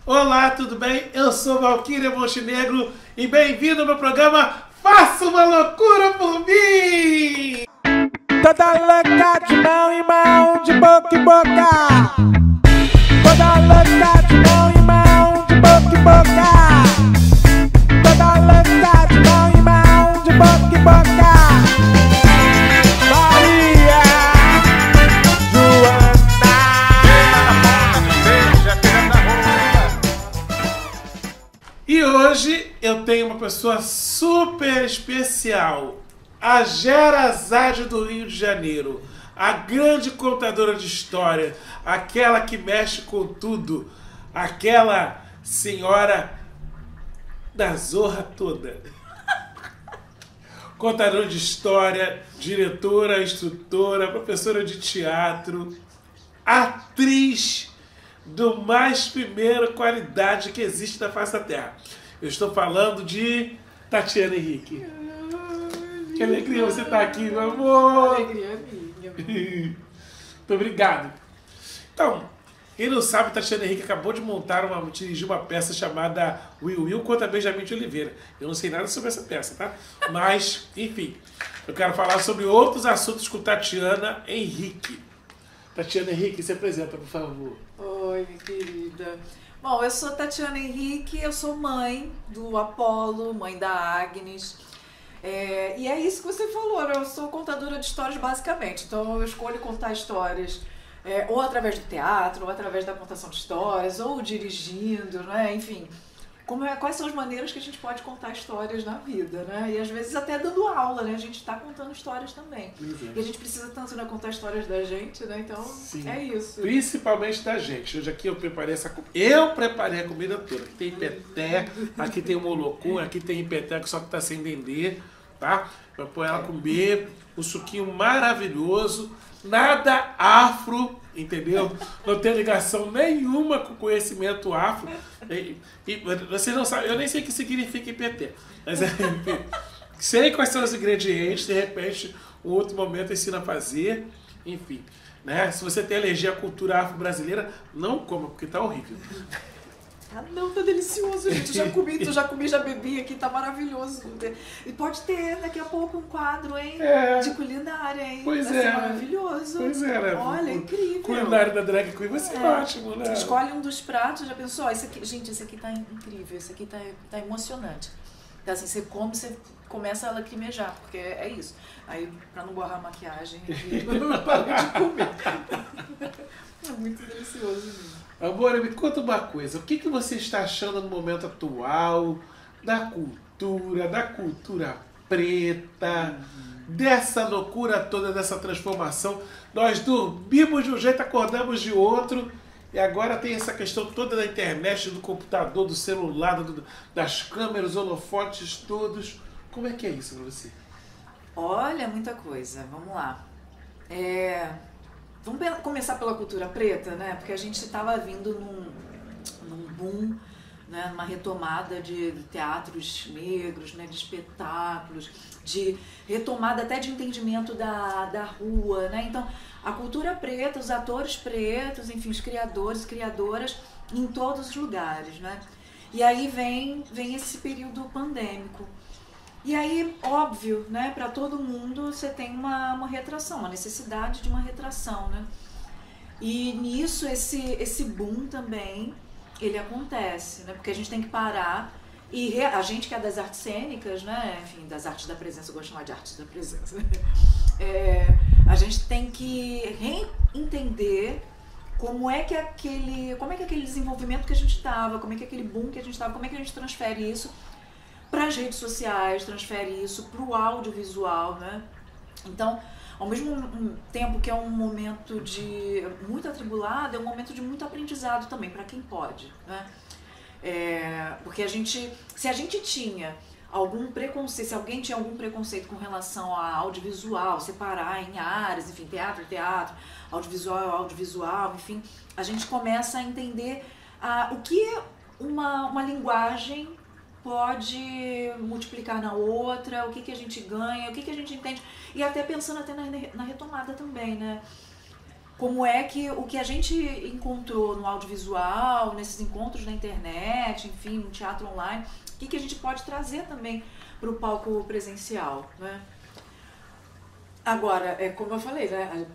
Olá, tudo bem? Eu sou Valquíria Montenegro e bem-vindo ao meu programa Faça uma Loucura por Mim! Toda louca de mão em mão, de boca em boca. Toda louca de mão em mão, de boca em boca. Toda louca de mão em mão, de boca em boca. Maria Joana. E hoje eu tenho uma pessoa super especial, a Gerazade do Rio de Janeiro, a grande contadora de história, aquela que mexe com tudo, aquela senhora da zorra toda. Contadora de história, diretora, instrutora, professora de teatro, atriz do mais primeira qualidade que existe na face da Terra. Eu estou falando de Tatiana Henrique. Que alegria você estar aqui, meu amor! Alegria minha. Muito obrigado. Então, quem não sabe, Tatiana Henrique acabou de dirigir uma peça chamada Will Will contra Benjamin de Oliveira. Eu não sei nada sobre essa peça, tá? Mas, enfim, eu quero falar sobre outros assuntos com Tatiana Henrique. Tatiana Henrique, se apresenta, por favor. Oi, minha querida. Bom, eu sou Tatiana Henrique, eu sou mãe do Apolo, mãe da Agnes. E é isso que você falou, né? Eu sou contadora de histórias basicamente. Então eu escolho contar histórias ou através do teatro, ou através da contação de histórias, ou dirigindo, né? Enfim, quais são as maneiras que a gente pode contar histórias na vida, né? E às vezes até dando aula, né? A gente está contando histórias também. E a gente precisa tanto, né, contar histórias da gente, né? Então, Sim. É isso. Principalmente da gente. Hoje aqui eu preparei a comida toda. Aqui tem peté, aqui tem molocô, aqui tem peté que só que tá sem dendê, tá? Vai pôr ela comer, um suquinho maravilhoso, nada afro, entendeu? Não tem ligação nenhuma com conhecimento afro. E vocês não sabem, eu nem sei o que significa IPT. Mas enfim, sei quais são os ingredientes, de repente, um outro momento ensina a fazer, enfim. Né? Se você tem alergia à cultura afro-brasileira, não coma, porque tá horrível. Ah, não, tá delicioso, gente. Já comi, já bebi aqui, tá maravilhoso. E pode ter daqui a pouco um quadro, hein? De culinária, hein? Pois vai é. ser maravilhoso. Pois é, né? Olha, incrível. Culinária da Drag Queen vai ser ótimo, né? Escolhe um dos pratos, já pensou? Esse aqui, gente, esse aqui tá incrível, esse aqui tá emocionante. Então, assim, você come, você começa a lacrimejar, porque é isso. Aí, pra não borrar a maquiagem, eu não paro de comer. É muito delicioso mesmo. Amor, me conta uma coisa. O que você está achando no momento atual da cultura preta, dessa loucura toda, dessa transformação? Nós dormimos de um jeito, acordamos de outro, e agora tem essa questão toda da internet, do computador, do celular, das câmeras, holofotes todos. Como é que é isso para você? Olha, muita coisa. Vamos lá. Vamos começar pela cultura preta, né? Porque a gente estava vindo num boom, né? Numa retomada de teatros negros, né? De espetáculos, de retomada até de entendimento da rua, né? Então, a cultura preta, os atores pretos, enfim, os criadores, criadoras, em todos os lugares, né? E aí vem esse período pandêmico. E aí, óbvio, né, para todo mundo você tem uma retração, uma necessidade de uma retração, né? E nisso, esse boom também, ele acontece, né? Porque a gente tem que parar e a gente que é das artes cênicas, né? Enfim, das artes da presença, eu gosto de chamar de artes da presença, né? A gente tem que reentender como é que aquele desenvolvimento que a gente estava, como é que aquele boom que a gente estava, como é que a gente transfere isso para as redes sociais, transfere isso para o audiovisual, né? Então, ao mesmo tempo que é um momento de muito atribulado, é um momento de muito aprendizado também, para quem pode, né? Porque se a gente tinha algum preconceito, se alguém tinha algum preconceito com relação a audiovisual, separar em áreas, enfim, teatro, audiovisual, enfim, a gente começa a entender o que uma linguagem pode multiplicar na outra, o que a gente ganha, o que a gente entende, e até pensando até na retomada também, né? como é que o que a gente encontrou no audiovisual, nesses encontros na internet, enfim, no teatro online, o que a gente pode trazer também para o palco presencial, né? Agora, como eu falei, né?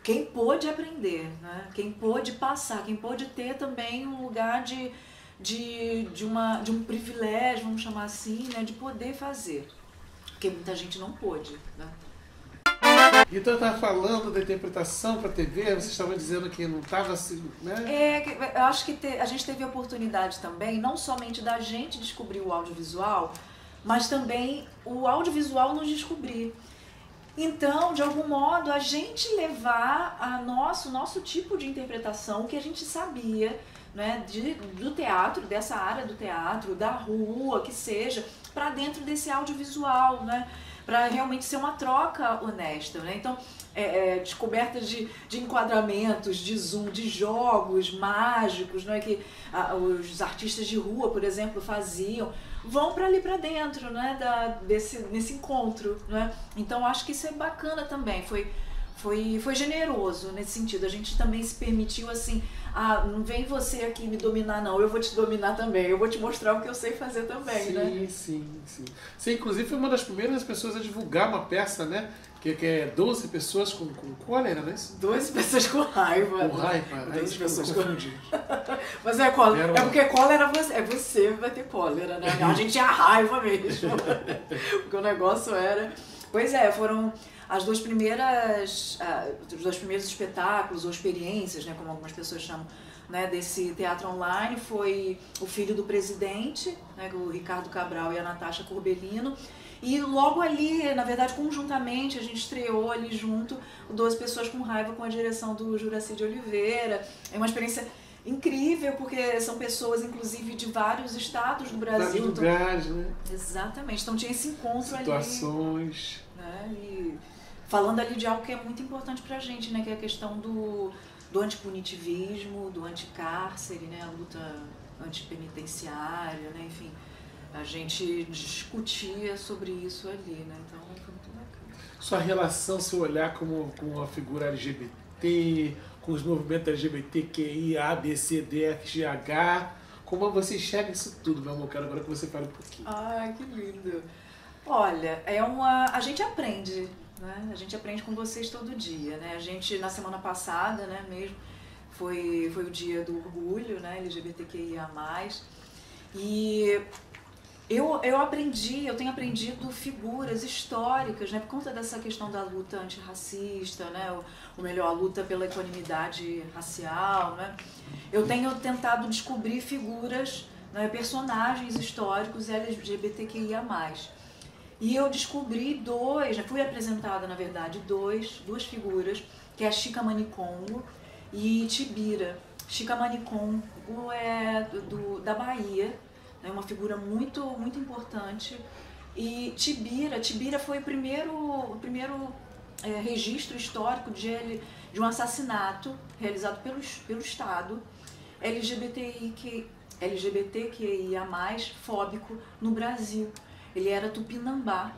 Quem pôde aprender, né? Quem pôde passar, quem pôde ter também um lugar de um privilégio, vamos chamar assim, né? De poder fazer, porque muita gente não pôde, né? Então eu estava falando da interpretação para a TV, você estava dizendo que não estava assim, né? Eu acho que a gente teve a oportunidade também, não somente da gente descobrir o audiovisual, mas também o audiovisual nos descobrir. Então, de algum modo, a gente levar o nosso tipo de interpretação, o que a gente sabia, né, do teatro, dessa área do teatro, da rua, que seja, para dentro desse audiovisual, né? Para realmente ser uma troca honesta, né? Então, descoberta de enquadramentos, de zoom, de jogos mágicos, né? Que os artistas de rua, por exemplo, faziam, vão para ali para dentro, né? Nesse encontro, né? Então, acho que isso é bacana também, foi generoso nesse sentido. A gente também se permitiu assim, não vem você aqui me dominar não, eu vou te dominar também, eu vou te mostrar o que eu sei fazer também, né? Sim. Você, inclusive, foi uma das primeiras pessoas a divulgar uma peça, né? Que é 12 pessoas com cólera, não é isso? 12 pessoas com raiva. Com raiva. 12 pessoas com raiva. Mas cólera. É porque cólera você vai ter cólera, né? A gente tinha raiva mesmo. Porque o negócio era... Pois é, foram os dois primeiros espetáculos ou experiências, né, como algumas pessoas chamam, né, desse teatro online, foi O Filho do Presidente, né, o Ricardo Cabral e a Natasha Corbellino. E logo ali, na verdade, conjuntamente, a gente estreou ali junto o 12 Pessoas com Raiva com a direção do Juracy de Oliveira. É uma experiência incrível, porque são pessoas, inclusive, de vários estados do Brasil. Vários lugares, né? Exatamente. Então tinha esse encontro situações ali. Né? E falando ali de algo que é muito importante pra gente, né? Que é a questão do antipunitivismo, do anticárcere, né? A luta antipenitenciária, né? Enfim, a gente discutia sobre isso ali, né? Então foi muito bacana. Sua relação, seu olhar como uma figura LGBT, com os movimentos LGBTQI, A, B, C, D, F, G, H, como você enxerga isso tudo, meu amor? Quero agora que você fale um pouquinho. Ai, que lindo! Olha, a gente aprende, né? A gente aprende com vocês todo dia, né? A gente, na semana passada, né, mesmo, foi o dia do orgulho, né, LGBTQIA+, e eu tenho aprendido figuras históricas, né, por conta dessa questão da luta antirracista, né, a luta pela equanimidade racial, né, eu tenho tentado descobrir figuras, né, personagens históricos LGBTQIA+. E eu descobri já fui apresentada, na verdade, duas figuras, que é a Chica Manicongo e Tibira. Chica Manicongo é da Bahia, é uma figura muito, muito importante. E Tibira foi o primeiro registro histórico de um assassinato realizado pelo Estado LGBTQIA+, fóbico no Brasil. Ele era tupinambá.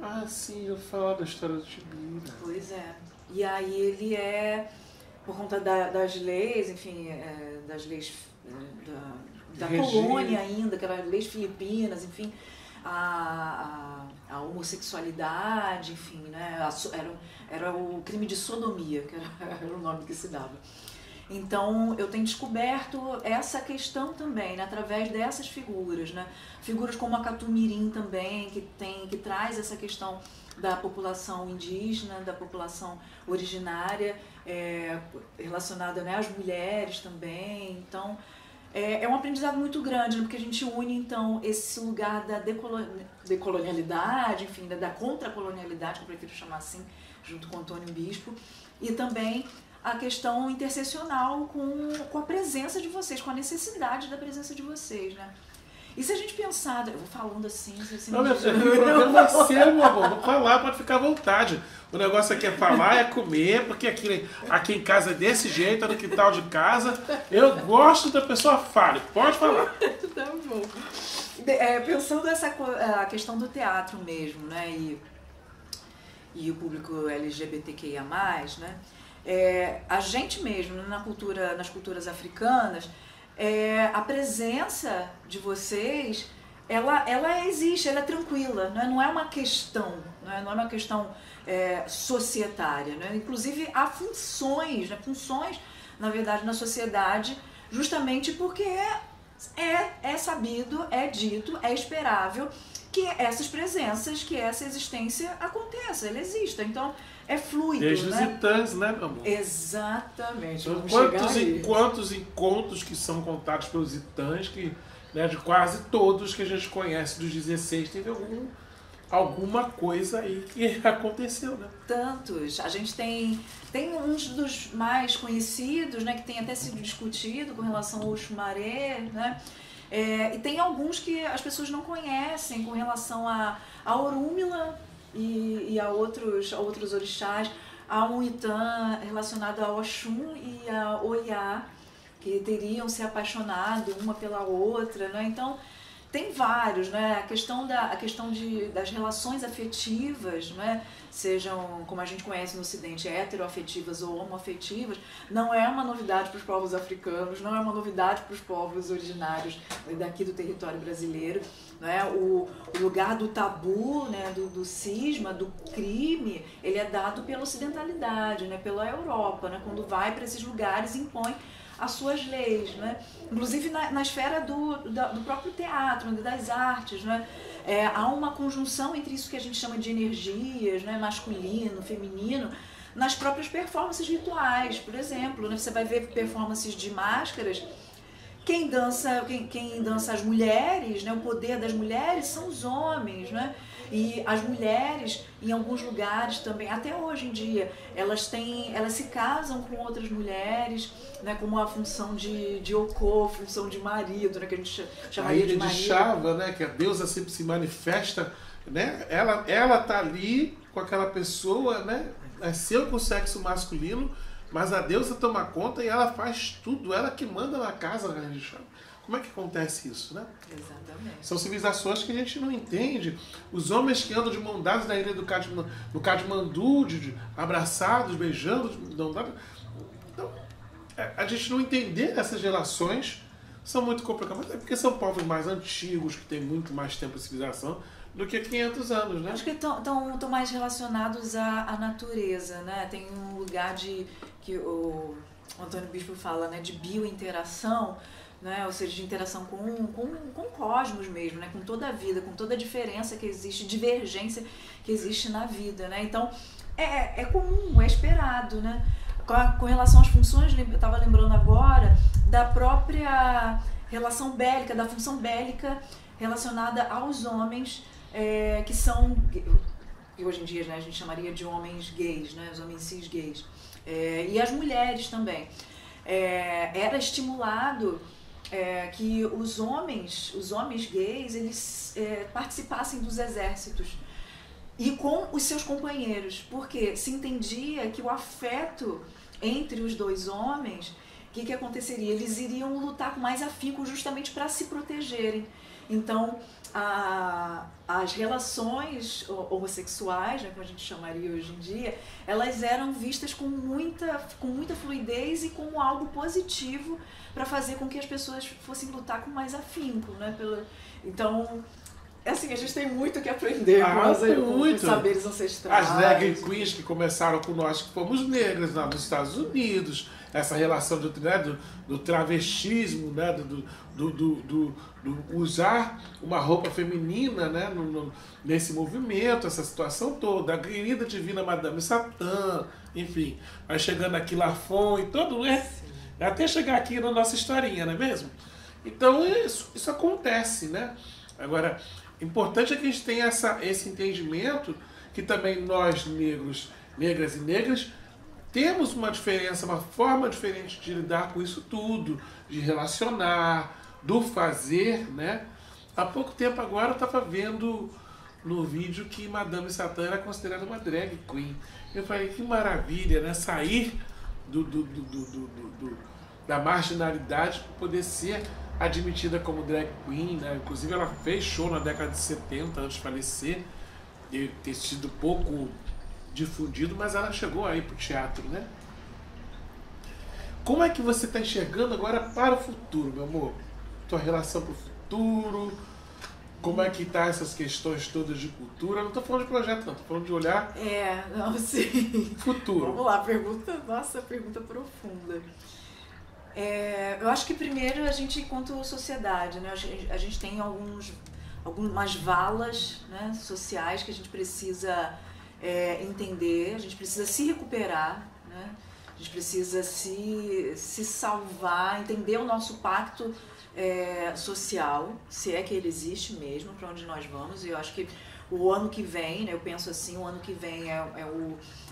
Ah, sim, eu falo da história do Tibira. Pois é. E aí ele por conta das leis, enfim, das leis da colônia ainda, que eram leis filipinas, enfim, a homossexualidade, enfim, né, era o crime de sodomia, que era o nome que se dava. Então, eu tenho descoberto essa questão também, né, através dessas figuras, né? Figuras como a Catumirim também, que traz essa questão da população indígena, da população originária, relacionada, né, às mulheres também. Então, é um aprendizado muito grande, né, porque a gente une, então, esse lugar da decolonialidade, enfim, da contracolonialidade, que eu prefiro chamar assim, junto com o Antônio Bispo, e também a questão interseccional com a presença de vocês, com a necessidade da presença de vocês, né? E se a gente pensar, eu vou falando assim... Não, o programa é seu, meu amor, vou falar, pode ficar à vontade. O negócio aqui é falar, é comer, porque aqui em casa é desse jeito, é no quintal de casa. Eu gosto da pessoa fale, pode falar. Tá bom. Pensando a questão do teatro mesmo, né? E o público LGBTQIA+, né? a gente mesmo, nas culturas africanas, a presença de vocês, ela existe, ela é tranquila, né? Não é uma questão, né? Não é uma questão societária, né? Inclusive há funções, né? Funções, na verdade, na sociedade, justamente porque é sabido, é dito, é esperável que essas presenças, que essa existência aconteça, ela exista. Então, é fluido, desde né? os Itãs, né, meu amor? Exatamente. Então, quantos encontros que são contados pelos Itãs, que, né, de quase todos que a gente conhece dos 16, teve alguma coisa aí que aconteceu, né? Tantos. A gente tem uns dos mais conhecidos, né, que tem até sido discutido com relação ao Oxumaré, né? E tem alguns que as pessoas não conhecem com relação a Orúmila e a outros orixás. Há um Itã relacionado a Oxum e a Oiá, que teriam se apaixonado uma pela outra, né? Então, tem vários, né? A questão das relações afetivas, né? Sejam, como a gente conhece no Ocidente, heteroafetivas ou homoafetivas, não é uma novidade para os povos africanos, não é uma novidade para os povos originários daqui do território brasileiro, né? O lugar do tabu, né? do cisma, do crime, ele é dado pela ocidentalidade, né? Pela Europa, né? Quando vai para esses lugares, impõe as suas leis, né? Inclusive na esfera do próprio teatro, das artes, né? Há uma conjunção entre isso que a gente chama de energias, né? Masculino, feminino, nas próprias performances rituais, por exemplo, né? Você vai ver performances de máscaras. Quem dança as mulheres, né? O poder das mulheres são os homens, né? E as mulheres, em alguns lugares também, até hoje em dia, elas se casam com outras mulheres, né, como a função de Okô, função de marido, né, que a gente chamaria de marido. A Chava, né, que a deusa sempre se manifesta, né, ela tá ali com aquela pessoa, né, nasceu com o sexo masculino, mas a deusa toma conta e ela faz tudo, ela que manda na casa, né, de Chava. Como é que acontece isso, né? Exatamente. São civilizações que a gente não entende. Os homens que andam de mão dadas na ilha do Katmandu, abraçados, beijando, de mão dada. Então, a gente não entender essas relações são muito complicadas. Mas é porque são povos mais antigos, que têm muito mais tempo de civilização do que 500 anos, né? Acho que estão mais relacionados à natureza, né? Tem um lugar que o Antônio Bispo fala, né, de biointeração, né? Ou seja, de interação com o cosmos mesmo, né? Com toda a vida, com toda a diferença que existe, divergência que existe na vida, né? Então, é comum, é esperado, né? Com relação às funções, eu estava lembrando agora da própria relação bélica, da função bélica relacionada aos homens que são, que hoje em dia, né, a gente chamaria de homens gays, né? Os homens cis gays. E as mulheres também. Era estimulado que os homens gays, eles participassem dos exércitos e com os seus companheiros, porque se entendia que o afeto entre os dois homens, o que aconteceria? Eles iriam lutar com mais afinco justamente para se protegerem. Então, as relações homossexuais, né, como a gente chamaria hoje em dia, elas eram vistas com muita fluidez e como algo positivo para fazer com que as pessoas fossem lutar com mais afinco, né? Então, assim, a gente tem muito que aprender com os saberes ancestrais. As drag queens que começaram com nós, que fomos negras lá nos Estados Unidos, essa relação do travestismo, né? do usar uma roupa feminina, né? Nesse movimento, essa situação toda, a querida divina Madame Satã, enfim, vai chegando aqui Lafon e todo, né? Até chegar aqui na nossa historinha, não é mesmo? Então isso acontece, né? Agora, importante é que a gente tenha esse entendimento que também nós, negras e negras, temos uma diferença, uma forma diferente de lidar com isso tudo, de relacionar, do fazer, né? Há pouco tempo agora eu estava vendo no vídeo que Madame Satã era considerada uma drag queen. Eu falei, que maravilha, né? Sair da marginalidade para poder ser admitida como drag queen, né? Inclusive ela fez show na década de 70 antes de falecer, e ter sido pouco difundido, mas ela chegou aí pro teatro, né? Como é que você está enxergando agora para o futuro, meu amor? Tua relação para o futuro, como é que tá essas questões todas de cultura? Não estou falando de projeto, não, estou falando de olhar não, sim. futuro. Vamos lá, pergunta profunda. Eu acho que primeiro a gente, enquanto sociedade, né, a gente tem algumas valas, né, sociais que a gente precisa entender, a gente precisa se recuperar, né, a gente precisa se salvar, entender o nosso pacto social, se é que ele existe mesmo, para onde nós vamos. E eu acho que o ano que vem, né, eu penso assim, o ano que vem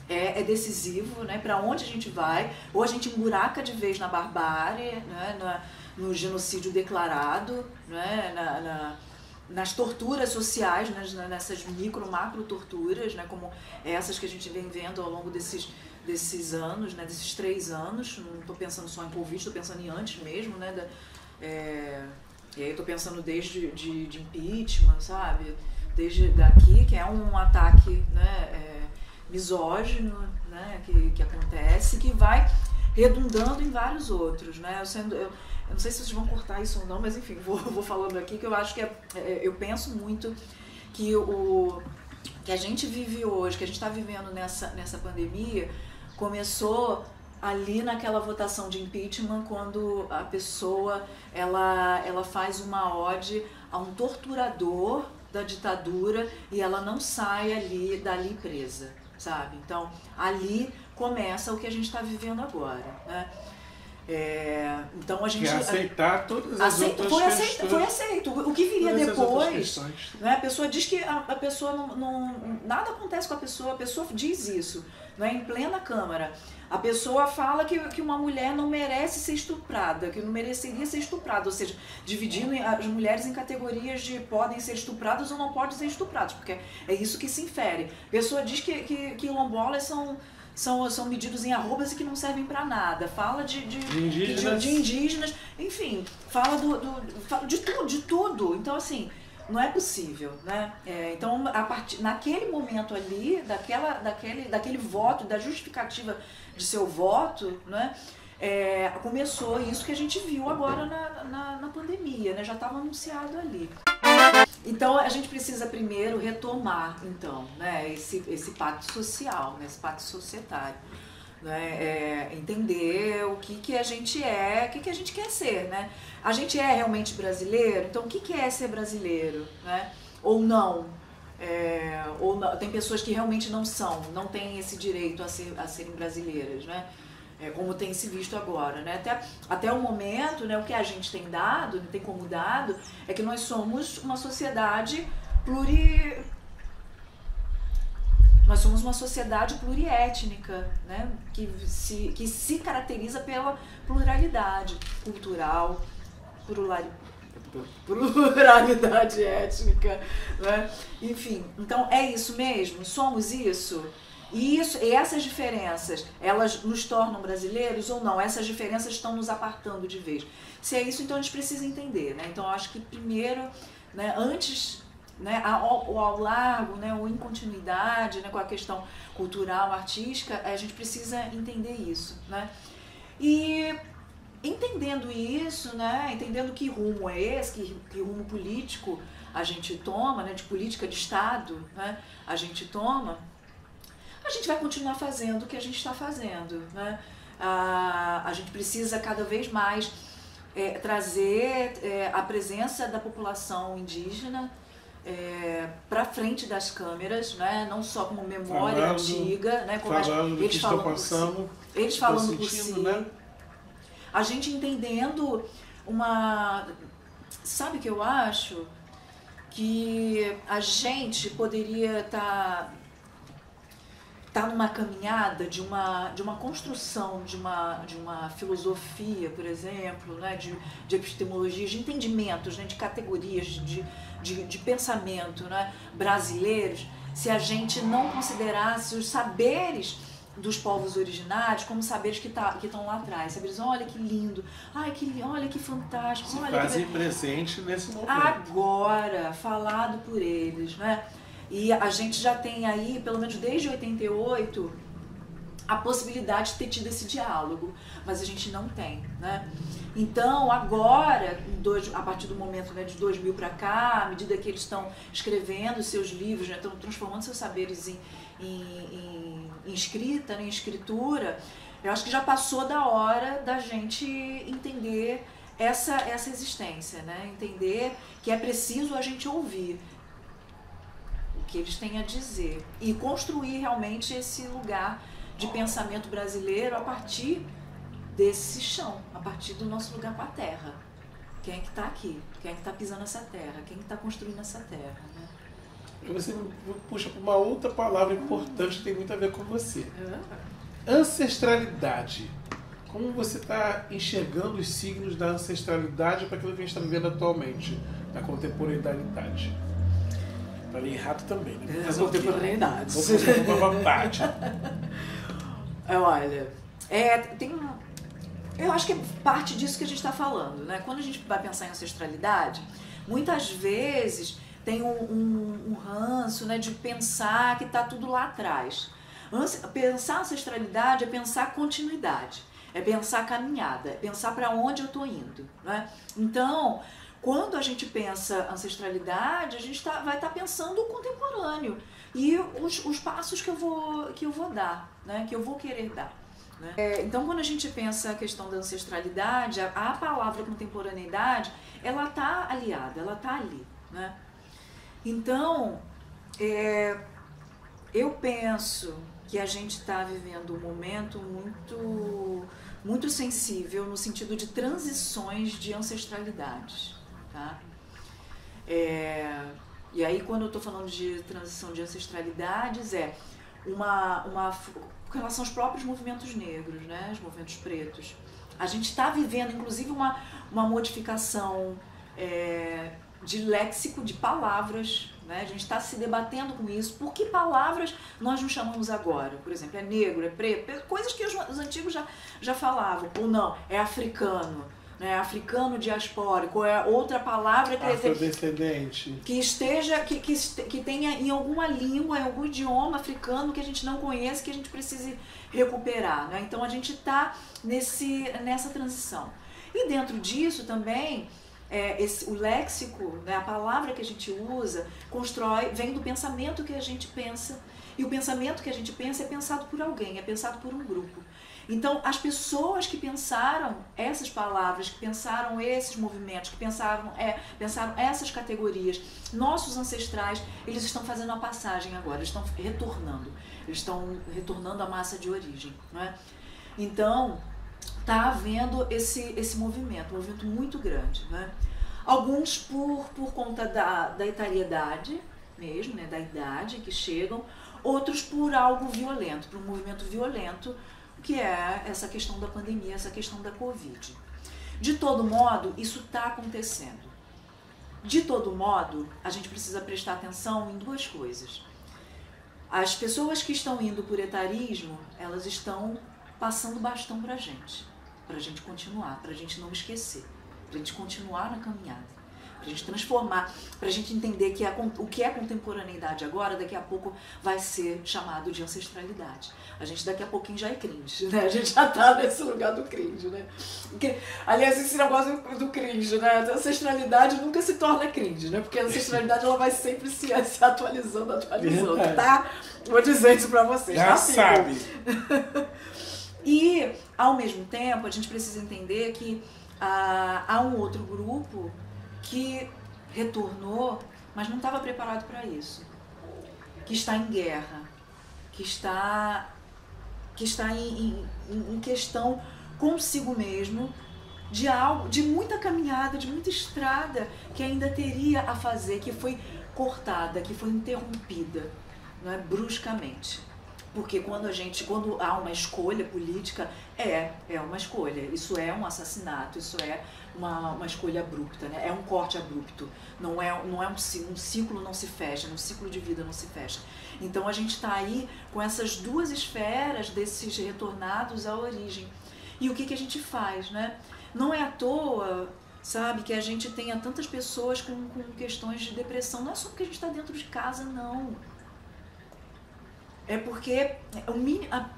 é decisivo, né, para onde a gente vai. Ou a gente emburaca de vez na barbárie, né, no genocídio declarado, né, nas torturas sociais, nessas macro torturas, né, como essas que a gente vem vendo ao longo desses anos, né, desses 3 anos. Não estou pensando só em Covid, estou pensando em antes mesmo, né, e aí estou pensando desde de impeachment, sabe? Desde daqui, que é um ataque, né, misógino, né, que acontece, que vai redundando em vários outros, né? Eu não sei se vocês vão cortar isso ou não, mas enfim, vou falando aqui, que eu acho que eu penso muito que que a gente vive hoje, que a gente está vivendo nessa pandemia, começou ali naquela votação de impeachment, quando a pessoa ela faz uma ode a um torturador da ditadura e ela não sai dali presa, sabe? Então, ali começa o que a gente está vivendo agora, né? Então a gente... Que aceitar todas as outras questões. Foi aceito. O que viria depois, né? A pessoa diz que a pessoa nada acontece com a pessoa diz isso, né? Em plena Câmara. A pessoa fala que uma mulher não merece ser estuprada, que não mereceria ser estuprada, ou seja, dividindo as mulheres em categorias de podem ser estupradas ou não podem ser estupradas, porque é isso que se infere. A pessoa diz que quilombolas são medidos em arrobas e que não servem para nada. Fala de indígenas, enfim, fala de tudo. Então, assim, não é possível, né? Então, naquele momento ali, daquele voto, da justificativa de seu voto, né? Começou isso que a gente viu agora na pandemia, né? Já estava anunciado ali. Então a gente precisa primeiro retomar, então, né, esse pacto social, né, esse pacto societário, né, entender o que a gente é, o que a gente quer ser, né? A gente é realmente brasileiro, então o que é ser brasileiro, né? Ou não? Tem pessoas que realmente não têm esse direito a serem brasileiras, né? Como tem se visto agora, né? Até o momento, né, o que a gente tem como dado, é que nós somos uma sociedade pluriétnica, né? Que se caracteriza pela pluralidade cultural, pluralidade étnica, né? Enfim, então é isso mesmo? Somos isso? E essas diferenças, elas nos tornam brasileiros ou não? Essas diferenças estão nos apartando de vez. Se é isso, então a gente precisa entender, né? Então eu acho que primeiro, né, antes, né, ao largo, né, ou em continuidade, né, com a questão cultural, artística, a gente precisa entender isso, né? E entendendo isso, né, entendendo que rumo é esse, que rumo político a gente toma, né, de política de Estado, né, a gente toma, a gente vai continuar fazendo o que a gente está fazendo, né? A gente precisa cada vez mais trazer a presença da população indígena para frente das câmeras, né? Não só como memória antiga, né? Como eles falando por si, né? A gente entendendo sabe o que eu acho? Que a gente poderia estar numa caminhada de uma construção de uma filosofia, por exemplo, né, de epistemologias, de entendimentos, né, de categorias de pensamento, né, brasileiros, se a gente não considerasse os saberes dos povos originários como saberes que estão lá atrás. Saberes, olha que lindo, olha que fantástico. Se fazem presente nesse momento. Agora, falado por eles, né? E a gente já tem aí, pelo menos desde 88, a possibilidade de ter tido esse diálogo, mas a gente não tem, né? Então, agora, a partir do momento, né, de 2000 para cá, à medida que eles estão escrevendo seus livros, né, estão transformando seus saberes em escrita, né, em escritura, eu acho que já passou da hora da gente entender essa existência, né? Entender que é preciso a gente ouvir o que eles têm a dizer e construir realmente esse lugar de pensamento brasileiro a partir desse chão, a partir do nosso lugar com a terra. Quem é que está aqui? Quem é que está pisando essa terra? Quem é que está construindo essa terra? Né? E você puxa para uma outra palavra importante que tem muito a ver com você. Ancestralidade. Como você está enxergando os signos da ancestralidade para aquilo que a gente está vivendo atualmente, na contemporaneidade? Falei errado também, né? Mas contemporaneidade. Vou fazer uma vontade. Olha, eu acho que é parte disso que a gente está falando, né? Quando a gente vai pensar em ancestralidade, muitas vezes tem um ranço, né, de pensar que está tudo lá atrás. Pensar ancestralidade é pensar continuidade, é pensar caminhada, é pensar para onde eu estou indo, né? Então, quando a gente pensa ancestralidade, a gente vai estar pensando o contemporâneo e os passos que eu vou dar, né? Que eu vou querer dar. Né? Então, quando a gente pensa a questão da ancestralidade, a palavra contemporaneidade, ela está aliada, ela está ali. Né? Então, eu penso que a gente está vivendo um momento muito sensível no sentido de transições de ancestralidades. Tá? E aí, quando eu estou falando de transição de ancestralidades, com relação aos próprios movimentos negros, né? Os movimentos pretos. A gente está vivendo, inclusive, uma modificação de léxico, de palavras, né? A gente está se debatendo com isso. Por que palavras nós não chamamos agora? Por exemplo, é negro, é preto, coisas que os antigos já falavam. Ou não, é africano. Né, africano diaspórico, é outra palavra que afrodescendente, que tenha em alguma língua, em algum idioma africano que a gente não conhece, que a gente precise recuperar. Né? Então a gente está nessa transição. E dentro disso também, o léxico, né, a palavra que a gente usa, vem do pensamento que a gente pensa, e o pensamento que a gente pensa é pensado por alguém, é pensado por um grupo. Então, as pessoas que pensaram essas palavras, que pensaram esses movimentos, que pensaram essas categorias, nossos ancestrais, eles estão fazendo a passagem agora, eles estão retornando à massa de origem. Não é? Então, está havendo esse movimento, um movimento muito grande. Não é? Alguns por conta da etariedade mesmo, né, da idade que chegam, outros por algo violento, por um movimento violento, que é essa questão da pandemia, essa questão da Covid. De todo modo, isso está acontecendo. De todo modo, a gente precisa prestar atenção em duas coisas. As pessoas que estão indo por etarismo, elas estão passando bastão para a gente continuar, para a gente não esquecer, para a gente continuar na caminhada, para a gente transformar, para a gente entender que o que é contemporaneidade agora, daqui a pouco vai ser chamado de ancestralidade. A gente daqui a pouquinho já é cringe, né? A gente já está nesse lugar do cringe, né? Porque, aliás, esse negócio do cringe, né? A ancestralidade nunca se torna cringe, né? Porque a ancestralidade ela vai sempre se atualizando, tá? Vou dizer isso para vocês. Já sabe. E, ao mesmo tempo, a gente precisa entender que há um outro grupo que retornou, mas não estava preparado para isso, que está em guerra, que está em questão consigo mesmo, de muita caminhada, de muita estrada que ainda teria a fazer, que foi cortada, que foi interrompida, não é, bruscamente. Porque quando há uma escolha política, é uma escolha, isso é um assassinato, isso é uma escolha abrupta, né? É um corte abrupto, não é um ciclo não se fecha, um ciclo de vida não se fecha. Então a gente está aí com essas duas esferas desses retornados à origem. E o que a gente faz, né? Não é à toa, sabe, que a gente tenha tantas pessoas com questões de depressão, não é só porque a gente está dentro de casa, não. É porque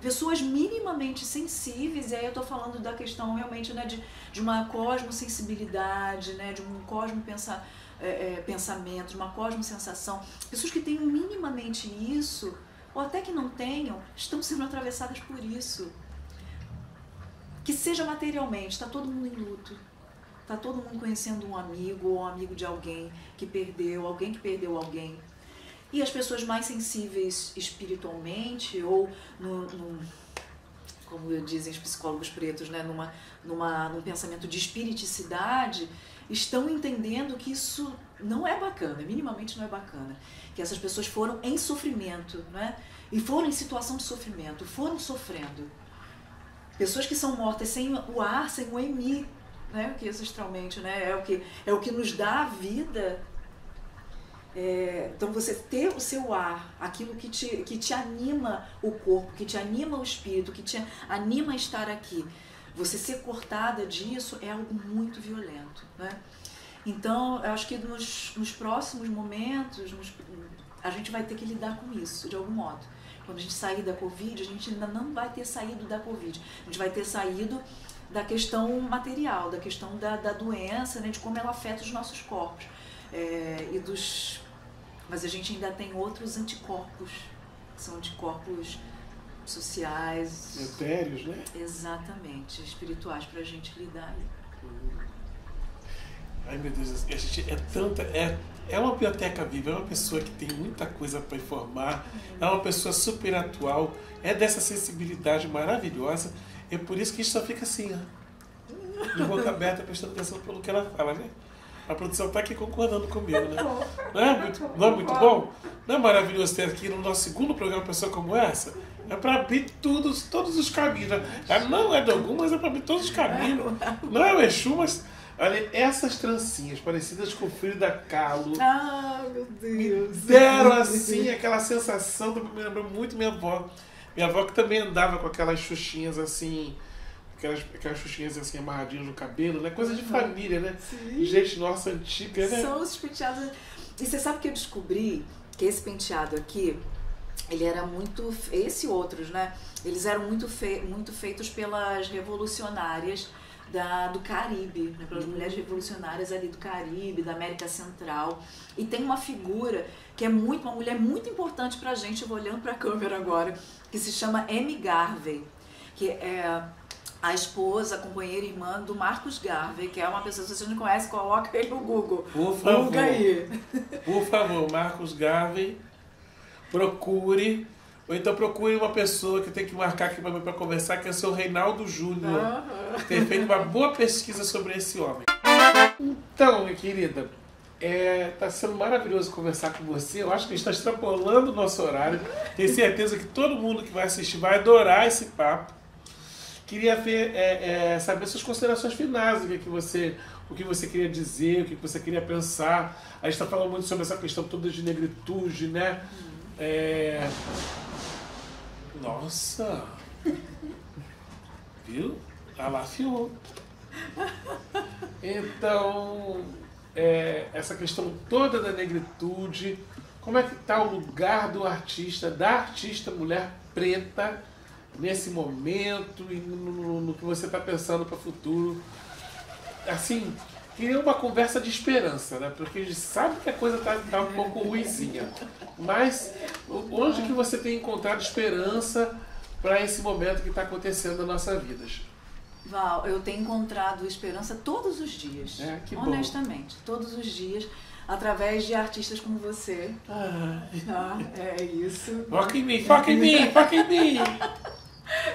pessoas minimamente sensíveis, e aí eu estou falando da questão realmente, né, de uma cosmosensibilidade, né, de um pensamento, de uma cosmosensação. Pessoas que tenham minimamente isso, ou até que não tenham, estão sendo atravessadas por isso. Que seja materialmente, está todo mundo em luto. Está todo mundo conhecendo um amigo ou um amigo de alguém que perdeu alguém. E as pessoas mais sensíveis espiritualmente, ou como dizem os psicólogos pretos, né, num pensamento de espiriticidade, estão entendendo que isso não é bacana, minimamente não é bacana. Que essas pessoas foram em sofrimento, né? E foram em situação de sofrimento, foram sofrendo. Pessoas que são mortas sem o ar, sem o EMI, né? Que ancestralmente, né? É o que nos dá a vida. Então você ter o seu ar, aquilo que te anima o corpo, que te anima o espírito, que te anima a estar aqui, você ser cortada disso é algo muito violento, né? Então eu acho que nos próximos momentos a gente vai ter que lidar com isso de algum modo. Quando a gente sair da Covid, a gente ainda não vai ter saído da Covid, a gente vai ter saído da questão material, da questão da doença, né, de como ela afeta os nossos corpos. Mas a gente ainda tem outros anticorpos, que são anticorpos sociais. Etéreos, né? Exatamente, espirituais, para a gente lidar aí. Ai meu Deus, a gente é uma biblioteca viva, é uma pessoa que tem muita coisa para informar, é uma pessoa super atual, é dessa sensibilidade maravilhosa, é por isso que a gente só fica assim, ó, de boca aberta, prestando atenção pelo que ela fala, né? A produção está aqui concordando comigo, né? Não é muito bom? Não é maravilhoso ter aqui no nosso segundo programa uma pessoa como essa? É para abrir todos os caminhos. Não é de algum, mas é para abrir todos os caminhos. Não é o Exu, mas olha, essas trancinhas parecidas com Frida Kahlo. Ah, meu Deus! Me deram assim aquela sensação, me lembrou muito minha avó. Minha avó que também andava com aquelas xuxinhas assim. Aquelas xuxinhas assim amarradinhas no cabelo, né? Coisa de família, né? Sim. Gente nossa antiga, né? São os penteados. E você sabe que eu descobri que esse penteado aqui, ele era muito. Esse e outros, né? Eles eram muito feitos pelas revolucionárias do Caribe, né? Pelas mulheres revolucionárias ali do Caribe, da América Central. E tem uma figura que é uma mulher muito importante pra gente, eu vou olhando pra câmera agora, que se chama Amy Garvey, que é a esposa, a companheira e irmã do Marcus Garvey, que é uma pessoa, se você não conhece, coloca ele no Google. Por favor. Google aí. Por favor, Marcus Garvey, procure, ou então procure uma pessoa que tem que marcar aqui para conversar, que é o seu Reinaldo Júnior, que tem feito uma boa pesquisa sobre esse homem. Então, minha querida, tá sendo maravilhoso conversar com você. Eu acho que a gente está extrapolando o nosso horário. Tenho certeza que todo mundo que vai assistir vai adorar esse papo. Queria saber suas considerações finais, o que você queria dizer, o que você queria pensar. A gente está falando muito sobre essa questão toda de negritude, né? Nossa! Viu? Alafiou. Então, essa questão toda da negritude, como é que está o lugar da artista mulher preta, nesse momento e no que você está pensando para o futuro? Assim, queria uma conversa de esperança, né? Porque a gente sabe que a coisa tá um pouco ruinzinha. Mas onde que você tem encontrado esperança para esse momento que está acontecendo na nossa vida? Val, eu tenho encontrado esperança todos os dias. Que honestamente, bom. Todos os dias, através de artistas como você. É isso. Foca em mim, foca em mim, foca em mim!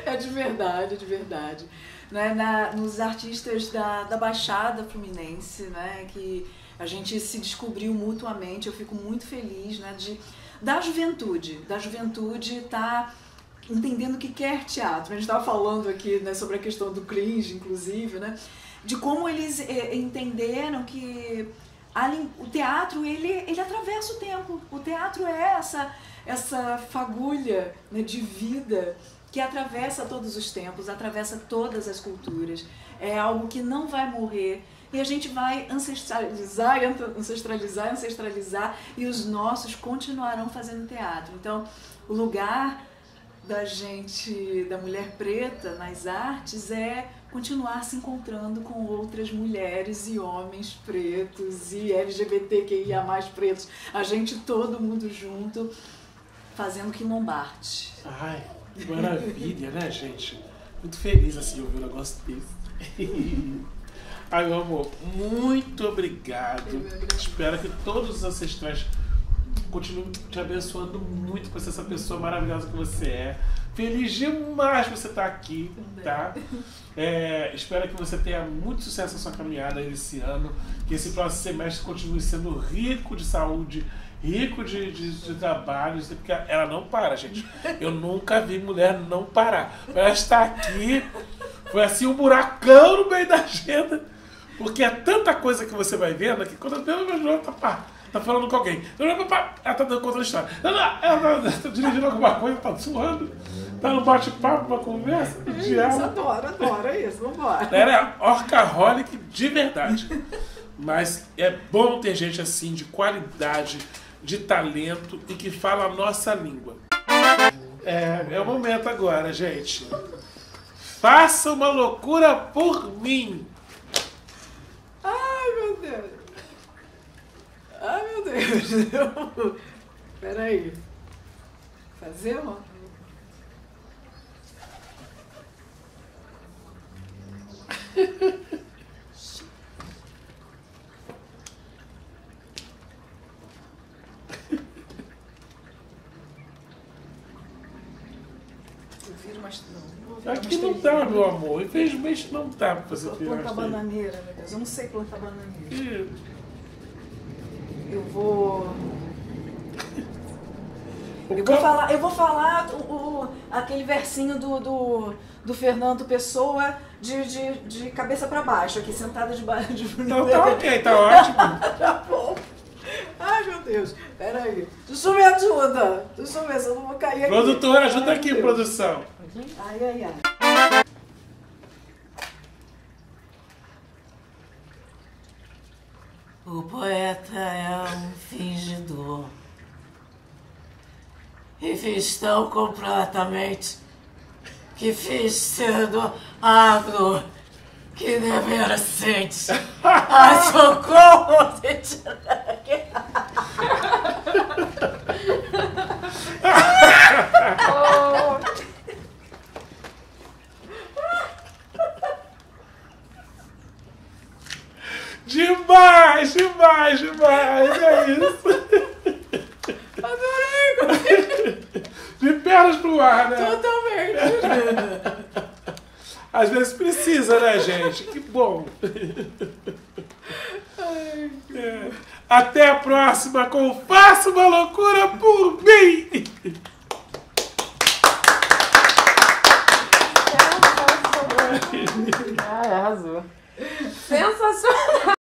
É de verdade, é de verdade. Né? Nos artistas da Baixada Fluminense, né? Que a gente se descobriu mutuamente, eu fico muito feliz, né? Da juventude tá entendendo o que quer teatro. A gente estava falando aqui, né, sobre a questão do cringe, inclusive, né? De como eles entenderam que o teatro, ele atravessa o tempo. O teatro é essa fagulha, né, de vida que atravessa todos os tempos, atravessa todas as culturas. É algo que não vai morrer, E a gente vai ancestralizar, e os nossos continuarão fazendo teatro. Então, o lugar da gente, da mulher preta nas artes é continuar se encontrando com outras mulheres e homens pretos e LGBTQIA+, pretos. A gente, todo mundo junto, fazendo quilombarte. Ai, que maravilha, né, gente? Muito feliz assim ouvir um negócio desse. Ai, meu amor, muito obrigado. Espero que todos os ancestrais continuem te abençoando muito por ser essa pessoa maravilhosa que você é. Feliz demais por você estar aqui, tá? Espero que você tenha muito sucesso na sua caminhada esse ano, que esse próximo semestre continue sendo rico de saúde, rico de trabalho, porque ela não para, gente. Eu nunca vi mulher não parar. Ela está aqui, foi assim um buracão no meio da agenda, porque é tanta coisa que você vai vendo que quando eu vejo, tá falando com alguém. Ela tá dando conta da história. Ela tá dirigindo alguma coisa, tá suando, tá no bate-papo, uma conversa. Isso, adoro isso, vambora. Ela é orcaholic de verdade. Mas é bom ter gente assim, de qualidade, de talento e que fala a nossa língua. É o momento agora, gente. Faça uma loucura por mim. Ai, meu Deus. Ai, meu Deus. Peraí. Fazer uma... Aqui não tá, meu amor. Infelizmente não tá pra você virar. Plantar bananeira, meu Deus. Eu não sei plantar bananeira. E... Eu vou falar aquele versinho do Fernando Pessoa de cabeça pra baixo, aqui sentada de baixo. Não, tá ok, tá ótimo. Tá bom. Ai, meu Deus. Pera aí. Tu me ajuda. Deixa eu ver se eu não vou cair aqui. Produtora, ajuda aqui, produção. Ai, ai, ai. O poeta é um fingidor. E fiz tão completamente que fiz sendo agro que deveras sente. Ai, socorro! Demais, demais, demais. É isso. Adorei! De pernas pro ar, né? Totalmente. Às vezes precisa, né, gente? Que bom. Até a próxima com Faça uma Loucura por Mim. Arrasou. Sensacional.